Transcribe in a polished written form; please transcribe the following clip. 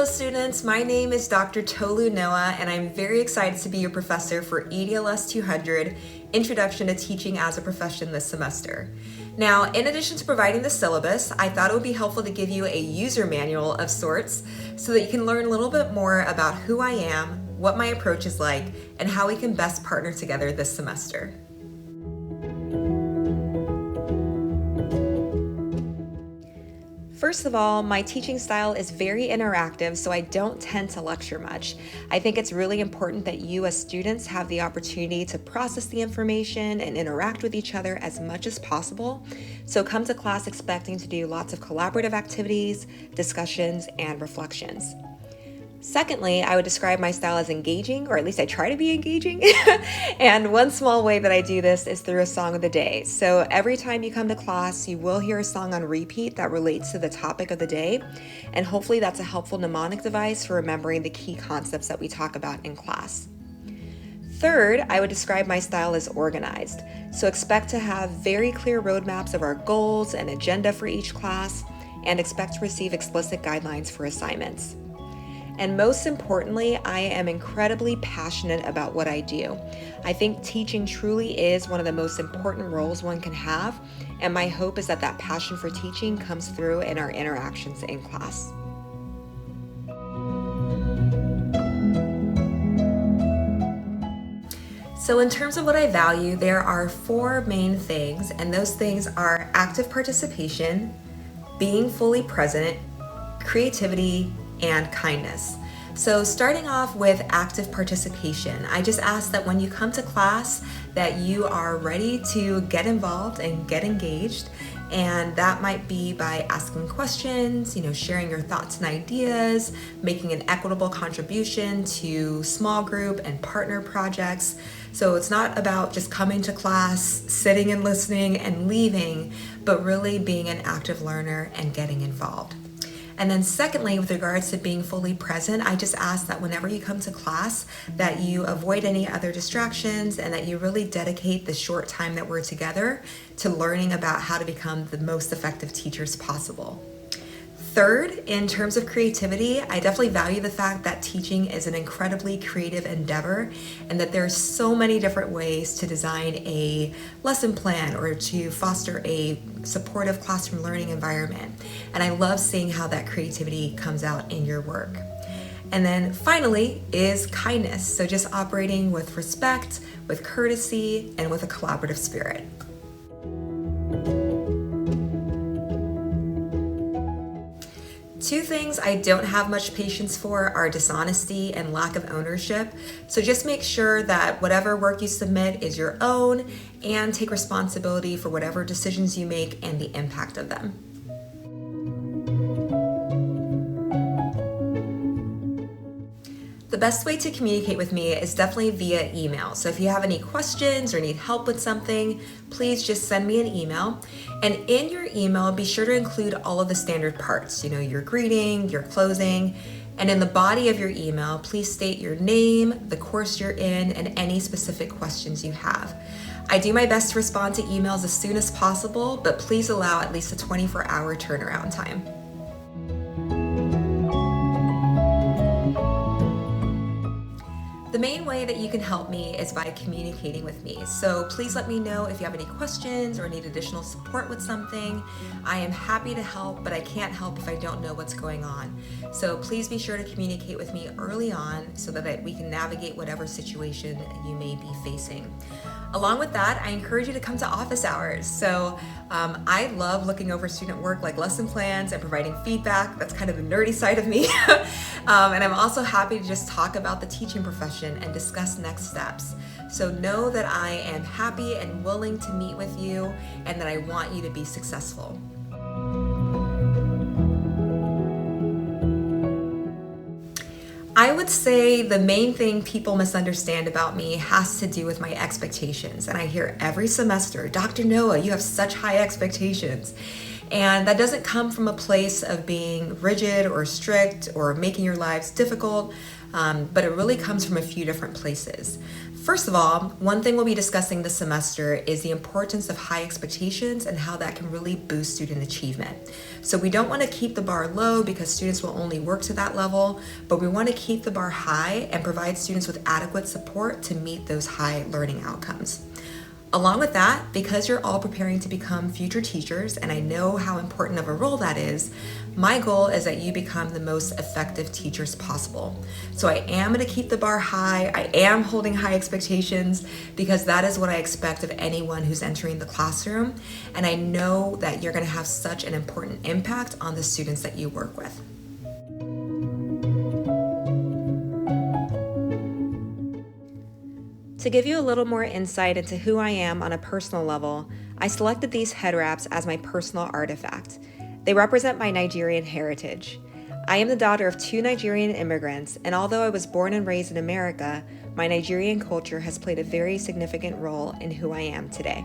Hello students, my name is Dr. Tolu and I'm very excited to be your professor for EDLS 200, Introduction to Teaching as a Profession this semester. Now, in addition to providing the syllabus, I thought it would be helpful to give you a user manual of sorts so that you can learn a little bit more about who I am, what my approach is like, and how we can best partner together this semester. First of all, my teaching style is very interactive, so I don't tend to lecture much. I think it's really important that you as students have the opportunity to process the information and interact with each other as much as possible. So come to class expecting to do lots of collaborative activities, discussions, and reflections. Secondly, I would describe my style as engaging, or at least I try to be engaging. And one small way that I do this is through a song of the day. So every time you come to class, you will hear a song on repeat that relates to the topic of the day. And hopefully that's a helpful mnemonic device for remembering the key concepts that we talk about in class. Third, I would describe my style as organized. So expect to have very clear roadmaps of our goals and agenda for each class, and expect to receive explicit guidelines for assignments. And most importantly, I am incredibly passionate about what I do. I think teaching truly is one of the most important roles one can have, and my hope is that that passion for teaching comes through in our interactions in class. So in terms of what I value, there are four main things, and those things are active participation, being fully present, creativity, and kindness. So starting off with active participation, I just ask that when you come to class that you are ready to get involved and get engaged, and that might be by asking questions, sharing your thoughts and ideas, making an equitable contribution to small group and partner projects. So it's not about just coming to class, sitting and listening and leaving, but really being an active learner and getting involved. And then secondly, with regards to being fully present, I just ask that whenever you come to class that you avoid any other distractions and that you really dedicate the short time that we're together to learning about how to become the most effective teachers possible. Third, in terms of creativity, I definitely value the fact that teaching is an incredibly creative endeavor and that there's so many different ways to design a lesson plan or to foster a supportive classroom learning environment. And I love seeing how that creativity comes out in your work. And then finally is kindness. So just operating with respect, with courtesy, and with a collaborative spirit. Two things I don't have much patience for are dishonesty and lack of ownership. So just make sure that whatever work you submit is your own and take responsibility for whatever decisions you make and the impact of them. The best way to communicate with me is definitely via email. So if you have any questions or need help with something, please just send me an email. And in your email, be sure to include all of the standard parts, your greeting, your closing, and in the body of your email, please state your name, the course you're in, and any specific questions you have. I do my best to respond to emails as soon as possible, but please allow at least a 24-hour turnaround time. The main way that you can help me is by communicating with me. So please let me know if you have any questions or need additional support with something. I am happy to help, but I can't help if I don't know what's going on. So please be sure to communicate with me early on so that we can navigate whatever situation you may be facing. Along with that, I encourage you to come to office hours. So I love looking over student work like lesson plans and providing feedback. That's kind of the nerdy side of me. And I'm also happy to just talk about the teaching profession and discuss next steps. So know that I am happy and willing to meet with you and that I want you to be successful. I would say the main thing people misunderstand about me has to do with my expectations. And I hear every semester, Dr. Noah, you have such high expectations. And that doesn't come from a place of being rigid or strict or making your lives difficult, but it really comes from a few different places. First of all, one thing we'll be discussing this semester is the importance of high expectations and how that can really boost student achievement. So we don't want to keep the bar low because students will only work to that level, but we want to keep the bar high and provide students with adequate support to meet those high learning outcomes. Along with that, because you're all preparing to become future teachers, and I know how important of a role that is, my goal is that you become the most effective teachers possible. So I am going to keep the bar high. I am holding high expectations because that is what I expect of anyone who's entering the classroom. And I know that you're going to have such an important impact on the students that you work with. To give you a little more insight into who I am on a personal level, I selected these head wraps as my personal artifact. They represent my Nigerian heritage. I am the daughter of 2 Nigerian immigrants, and although I was born and raised in America, my Nigerian culture has played a very significant role in who I am today.